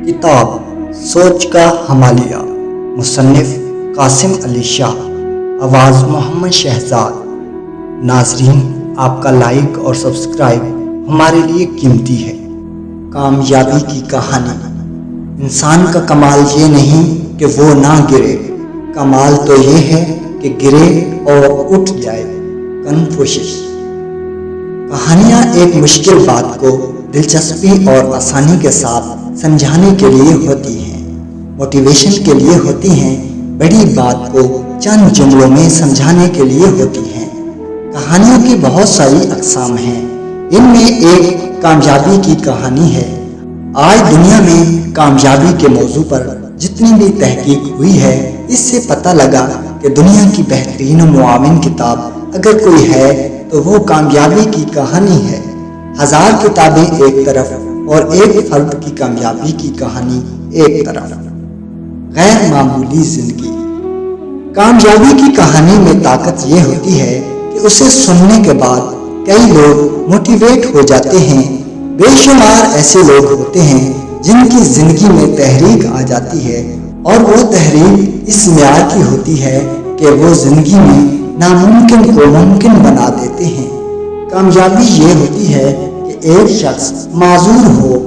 کتاب سوچ کا حمالیہ، مصنف قاسم علی شاہ، آواز محمد شہزاد۔ ناظرین، آپ کا لائک اور سبسکرائب ہمارے لیے قیمتی ہے۔ کامیابی کی کہانی۔ انسان کا کمال یہ نہیں کہ وہ نہ گرے، کمال تو یہ ہے کہ گرے اور اٹھ جائے۔ کنفوشیس۔ کہانیاں ایک مشکل بات کو دلچسپی اور آسانی کے ساتھ سمجھانے کے لیے ہوتی ہیں، موٹیویشن کے لیے ہوتی ہیں، بڑی بات کو چند جملوں میں سمجھانے کے لیے ہوتی ہیں۔ کہانیوں کی بہت ساری اقسام ہیں، ان میں ایک کامیابی کی کہانی ہے۔ آج دنیا میں کامیابی کے موضوع پر جتنی بھی تحقیق ہوئی ہے، اس سے پتہ لگا کہ دنیا کی بہترین و معاون کتاب اگر کوئی ہے تو وہ کامیابی کی کہانی ہے۔ ہزار کتابیں ایک طرف اور ایک فرد کی کامیابی کی کہانی ایک طرف۔ غیر معمولی زندگی۔ کامیابی کی کہانی میں طاقت یہ ہوتی ہے کہ اسے سننے کے بعد کئی لوگ موٹیویٹ ہو جاتے ہیں۔ بے شمار ایسے لوگ ہوتے ہیں جن کی زندگی میں تحریک آ جاتی ہے، اور وہ تحریک اس معیار کی ہوتی ہے کہ وہ زندگی میں ناممکن کو ممکن بنا دیتے ہیں۔ کامیابی یہ ہوتی ہے کہ ایک شخص معذور ہو،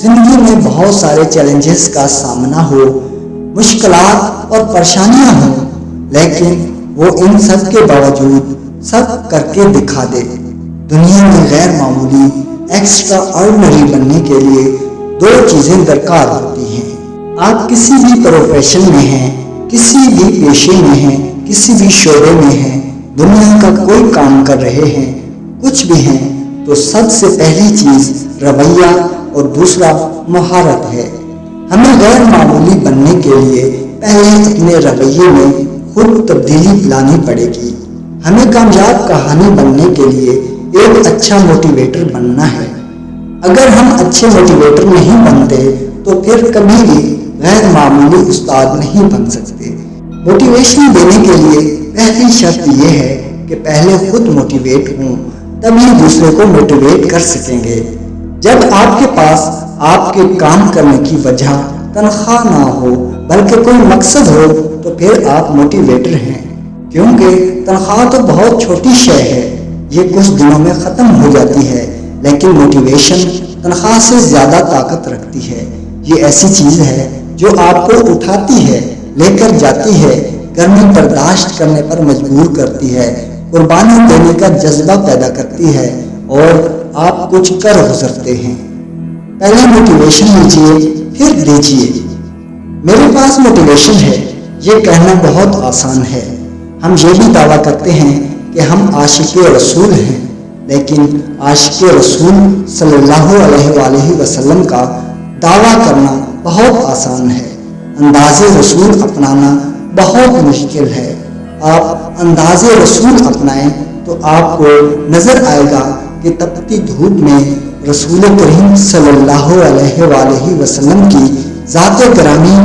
زندگی میں بہت سارے چیلنجز کا سامنا ہو، مشکلات اور پریشانیاں ہوں، لیکن وہ ان سب کے باوجود سب کر کے دکھا دے۔ دنیا میں غیر معمولی، ایکسٹرا آرڈنری بننے کے لیے دو چیزیں درکار ہوتی ہیں۔ آپ کسی بھی پروفیشن میں ہیں، کسی بھی پیشے میں ہیں، کسی بھی شعبے میں ہیں، دنیا کا کوئی کام کر رہے ہیں، کچھ بھی ہیں، تو سب سے پہلی چیز رویہ اور دوسرا مہارت ہے۔ ہمیں غیر معمولی بننے کے لیے پہلے اپنے رویے میں خود تبدیلی لانی پڑے گی۔ ہمیں کامیاب کہانی بننے کے لیے ایک اچھا موٹیویٹر بننا ہے۔ اگر ہم اچھے موٹیویٹر نہیں بنتے تو پھر کبھی بھی غیر معمولی استاد نہیں بن سکتے۔ موٹیویشن دینے کے لیے پہلی شرط یہ ہے کہ پہلے خود موٹیویٹ ہوں، تبھی دوسرے کو موٹیویٹ کر سکیں گے۔ جب آپ کے پاس آپ کے کام کرنے کی وجہ تنخواہ نہ ہو بلکہ کوئی مقصد ہو تو پھر آپ موٹیویٹر ہیں، کیونکہ تنخواہ تو بہت چھوٹی شے ہے، یہ کچھ دنوں میں ختم ہو جاتی ہے، لیکن موٹیویشن تنخواہ سے زیادہ طاقت رکھتی ہے۔ یہ ایسی چیز ہے جو آپ کو اٹھاتی ہے، لے کر جاتی ہے، گرمی برداشت کرنے پر مجبور کرتی ہے، قربانی دینے کا جذبہ پیدا کرتی ہے، اور آپ کچھ کر گزرتے ہیں۔ پہلے موٹیویشن لیجیے، پھر دیجیے۔ میرے پاس موٹیویشن ہے، یہ کہنا بہت آسان ہے۔ ہم یہ بھی دعویٰ کرتے ہیں کہ ہم عاشق رسول ہیں، لیکن عاشق رسول صلی اللہ علیہ وآلہ وسلم کا دعویٰ کرنا بہت آسان ہے، انداز رسول اپنانا بہت مشکل ہے۔ آپ انداز رسول اپنائیں تو آپ کو نظر آئے گا کہ تپتی دھوپ میں رسول کریم صلی اللہ علیہ وآلہ وسلم کی ذات گرامی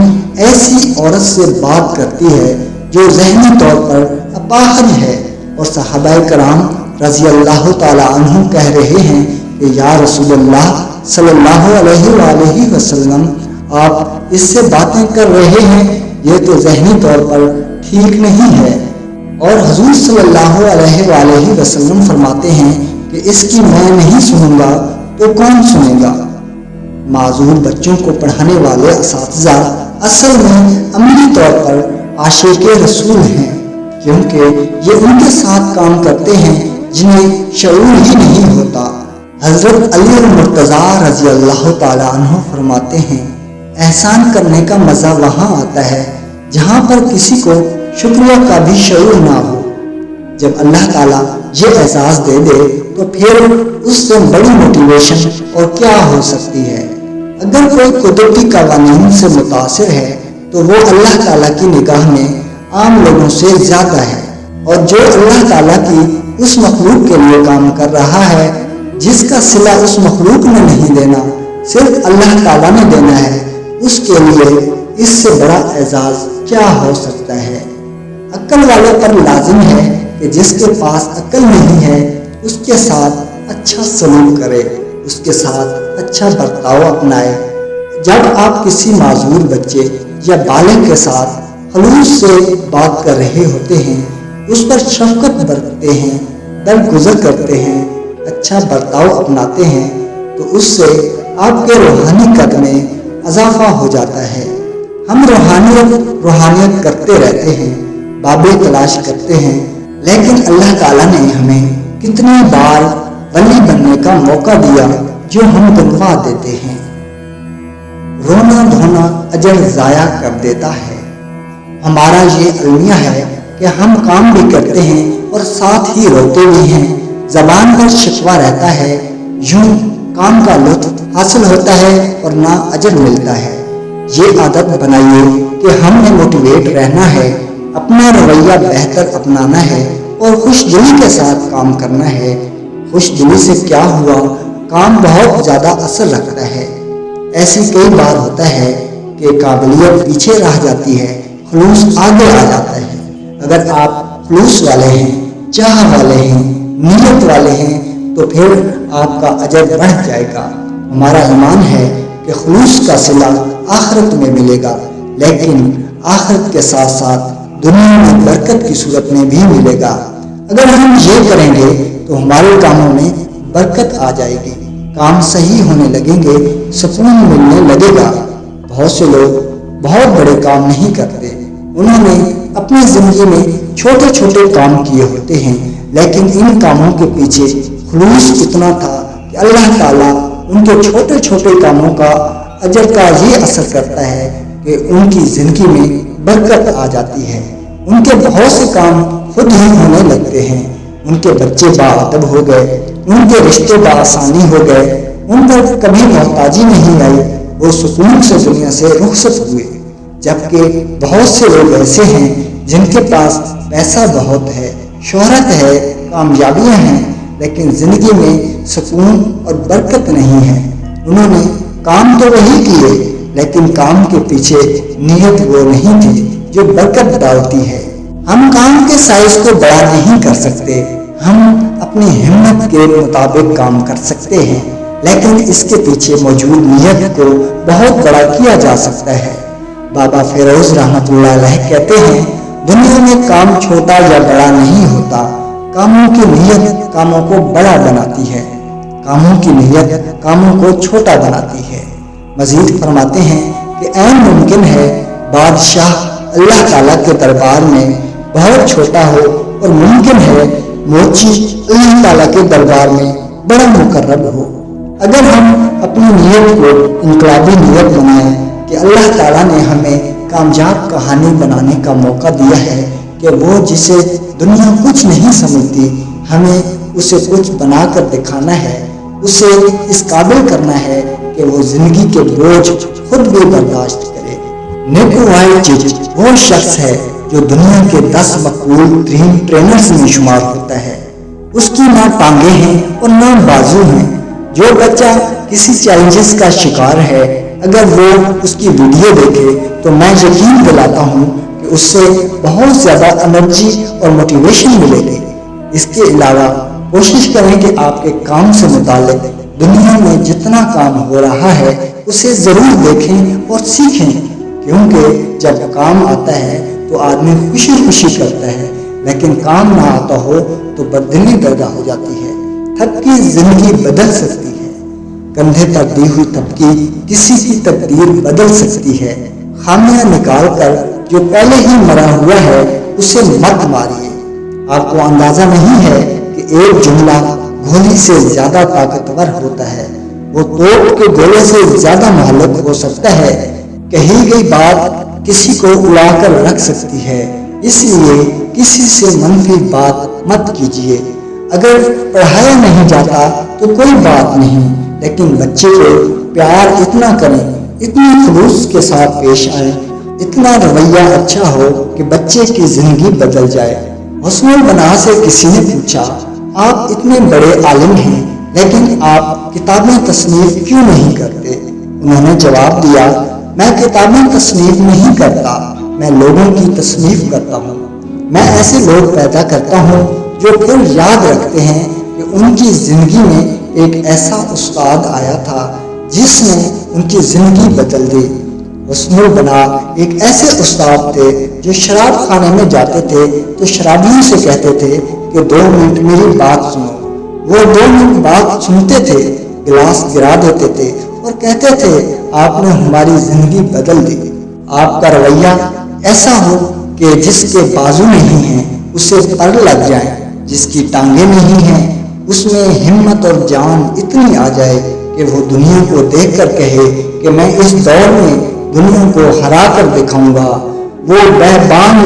ایسی عورت سے بات کرتی ہے جو ذہنی طور پر اپاہج ہے، اور صحابہ کرام رضی اللہ تعالی عنہ کہہ رہے ہیں کہ یا رسول اللہ صلی اللہ علیہ وآلہ وسلم، آپ اس سے باتیں کر رہے ہیں، یہ تو ذہنی طور پر ٹھیک نہیں ہے۔ اور حضور صلی اللہ علیہ وآلہ وسلم فرماتے ہیں کہ اس کی میں نہیں سنوں گا تو کون سنے گا؟ معذور بچوں کو پڑھانے والے اساتذہ اصل میں عملی طور پر عاشق رسول ہیں، کیونکہ یہ ان کے ساتھ کام کرتے ہیں جنہیں شعور ہی نہیں ہوتا۔ حضرت علی المرتضیٰ رضی اللہ تعالی عنہ فرماتے ہیں، احسان کرنے کا مزہ وہاں آتا ہے جہاں پر کسی کو شکریہ کا بھی شعور نہ ہو۔ جب اللہ تعالیٰ یہ اعزاز دے دے تو پھر اس سے بڑی موٹیویشن اور کیا ہو سکتی ہے؟ اگر کوئی قدرتی قوانین سے متاثر ہے تو وہ اللہ تعالیٰ کی نگاہ میں عام لوگوں سے زیادہ ہے، اور جو اللہ تعالیٰ کی اس مخلوق کے لیے کام کر رہا ہے جس کا صلہ اس مخلوق نے نہیں دینا، صرف اللہ تعالیٰ نے دینا ہے، اس کے لیے اس سے بڑا اعزاز کیا ہو سکتا ہے؟ عقل والوں پر لازم ہے کہ جس کے پاس عقل نہیں ہے اس کے ساتھ اچھا سلوک کرے، اس کے ساتھ اچھا برتاؤ اپنائے، جب آپ کسی معذور بچے یا بالغ کے ساتھ خلوص سے بات کر رہے ہوتے ہیں، اس پر شفقت برتتے ہیں، درگزر کرتے ہیں، اچھا برتاؤ اپناتے ہیں، تو اس سے آپ کے روحانی قد میں اضافہ ہو جاتا ہے۔ ہم روحانیت کرتے رہتے ہیں، بابیں تلاش کرتے ہیں، لیکن اللہ تعالیٰ نے ہمیں کتنی بار ولی بننے کا موقع دیا جو ہم گنوا دیتے ہیں۔ رونا دھونا اجر ضائع کر دیتا ہے۔ ہمارا یہ المیہ ہے کہ ہم کام بھی کرتے ہیں اور ساتھ ہی روتے بھی ہیں، زبان پر شکوہ رہتا ہے، یوں کام کا لطف حاصل ہوتا ہے اور نہ اجر ملتا ہے۔ یہ عادت بنائیے کہ ہم نے موٹیویٹ رہنا ہے، اپنا رویہ بہتر اپنانا ہے اور خوش دلی کے ساتھ کام کرنا ہے۔ خوش دلی سے کیا ہوا، کام بہت زیادہ اثر رکھتا ہے۔ ایسی کئی بار ہوتا ہے کہ قابلیت پیچھے رہ جاتی ہے، خلوص آگے آ جاتا ہے۔ اگر آپ خلوص والے ہیں، چاہ والے ہیں، نیت والے ہیں، تو پھر آپ کا اجر بڑھ جائے گا۔ ہمارا ایمان ہے کہ خلوص کا صلہ آخرت میں ملے گا، لیکن آخرت کے ساتھ ساتھ دنیا میں برکت کی صورت میں بھی ملے گا۔ اگر ہم یہ کریں گے تو ہمارے کاموں میں برکت آ جائے گی، کام صحیح ہونے لگیں گے، سکون ملنے لگے گا۔ بہت سے لوگ بہت بڑے کام نہیں کرتے، انہوں نے اپنی زندگی میں چھوٹے چھوٹے کام کیے ہوتے ہیں، لیکن ان کاموں کے پیچھے خلوص اتنا تھا کہ اللہ تعالیٰ ان کے چھوٹے چھوٹے کاموں کا اجر کا یہ اثر کرتا ہے کہ ان کی زندگی میں برکت آ جاتی ہے۔ ان کے بہت سے کام خود ہی ہونے لگتے ہیں، ان کے بچے باادب ہو گئے، ان کے رشتے بآسانی ہو گئے، ان پر کبھی محتاجی نہیں آئی، وہ سکون سے دنیا سے رخصت ہوئے۔ جبکہ بہت سے لوگ ایسے ہیں جن کے پاس پیسہ بہت ہے، شہرت ہے، کامیابیاں ہیں، لیکن زندگی میں سکون اور برکت نہیں ہے۔ انہوں نے کام تو وہی کیے، لیکن کام کے پیچھے نیت وہ نہیں تھی جو برکت ڈالتی ہے۔ ہم کام کے سائز کو بڑا نہیں کر سکتے، ہم اپنی ہمت کے مطابق کام کر سکتے ہیں، لیکن اس کے پیچھے موجود نیت کو بہت بڑا کیا جا سکتا ہے۔ بابا فیروز رحمۃ اللہ علیہ کہتے ہیں، دنیا میں کام چھوٹا یا بڑا نہیں ہوتا، کاموں کی نیت کاموں کو بڑا بناتی ہے، کاموں کی نیت کاموں کو چھوٹا بناتی ہے۔ مزید فرماتے ہیں کہ عین ممکن ہے بادشاہ اللہ تعالیٰ کے دربار میں بہت چھوٹا ہو، اور ممکن ہے موچی اللہ تعالیٰ کے دربار میں بڑا مقرب ہو۔ اگر ہم اپنی نیت کو انقلابی نیت بنائیں کہ اللہ تعالیٰ نے ہمیں کامیاب کہانی بنانے کا موقع دیا ہے کہ وہ جسے دنیا کچھ نہیں سمجھتی، ہمیں اسے کچھ بنا کر دکھانا ہے، اسے اس قابل کرنا ہے کہ وہ زندگی کے بوجھ خود بھی برداشت کرے۔ نیکوائے چیز وہ شخص ہے جو دنیا کے 10 مقبول ترین ٹرینرز میں شمار ہوتا ہے۔ اس کی نہ ٹانگیں ہیں اور نہ بازو ہیں۔ جو بچہ کسی چیلنجز کا شکار ہے، اگر وہ اس کی ویڈیو دیکھے تو میں یقین دلاتا ہوں کہ اس سے بہت زیادہ انرجی اور موٹیویشن ملے گی۔ اس کے علاوہ کوشش کریں کہ آپ کے کام سے متعلق دنیا میں جتنا کام ہو رہا ہے اسے ضرور دیکھیں اور سیکھیں، کیونکہ جب کام آتا ہے تو آدمی خوشی خوشی کرتا ہے، لیکن کام نہ آتا ہو تو بددلی پیدا ہو جاتی ہے۔ تھک کی زندگی بدل سکتی ہے، کندھے پر دی ہوئی تھپکی کسی کی تقدیر بدل سکتی ہے۔ خامیاں نکال کر جو پہلے ہی مرا ہوا ہے اسے مت ماریے۔ آپ کو اندازہ نہیں ہے کہ ایک جملہ گولی سے زیادہ طاقتور ہوتا ہے، وہ توپ کے گولے سے زیادہ مہلک ہو سکتا ہے۔ کہی گئی بات کسی کو اڑا کر رکھ سکتی ہے، اس لیے کسی سے منفی بات مت کیجیے۔ اگر پڑھایا نہیں جاتا تو کوئی بات نہیں، لیکن بچے کو پیار اتنا کریں، اتنی خلوص کے ساتھ پیش آئیں، اتنا رویہ اچھا ہو کہ بچے کی زندگی بدل جائے۔ حسن البنا سے کسی نے پوچھا، آپ اتنے بڑے عالم ہیں لیکن آپ کتابیں تصنیف کیوں نہیں کرتے؟ انہوں نے جواب دیا، میں کتابیں تصنیف نہیں کرتا، میں لوگوں کی تصنیف کرتا ہوں۔ میں ایسے لوگ پیدا کرتا ہوں جو پھر یاد رکھتے ہیں کہ ان کی زندگی میں ایک ایسا استاد آیا تھا جس نے ان کی زندگی بدل دی۔ حسن البنا ایک ایسے استاد تھے جو شراب خانے میں جاتے تھے تو شرابیوں سے کہتے تھے کہ 2 منٹ میری بات سنو۔ وہ 2 منٹ بات سنتے تھے، گلاس گرا دیتے تھے اور کہتے تھے آپ نے ہماری زندگی بدل دی۔ آپ کا رویہ ایسا ہو کہ جس کے بازو نہیں ہیں اسے پر لگ جائیں، جس کی ٹانگیں نہیں ہیں اس میں ہمت اور جان اتنی آ جائے کہ وہ دنیا کو دیکھ کر کہے کہ میں اس دور میں دنیا کو ہرا کر دکھاؤں گا۔ وہ بہبان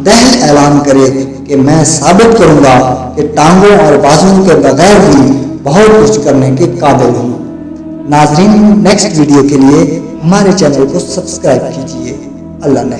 دہل اعلان کرے کہ میں ثابت کروں گا کہ ٹانگوں اور بازوؤں کے بغیر بھی بہت کچھ کرنے کے قابل ہوں۔ ناظرین، نیکسٹ ویڈیو کے لیے ہمارے چینل کو سبسکرائب کیجیے۔ اللہ نے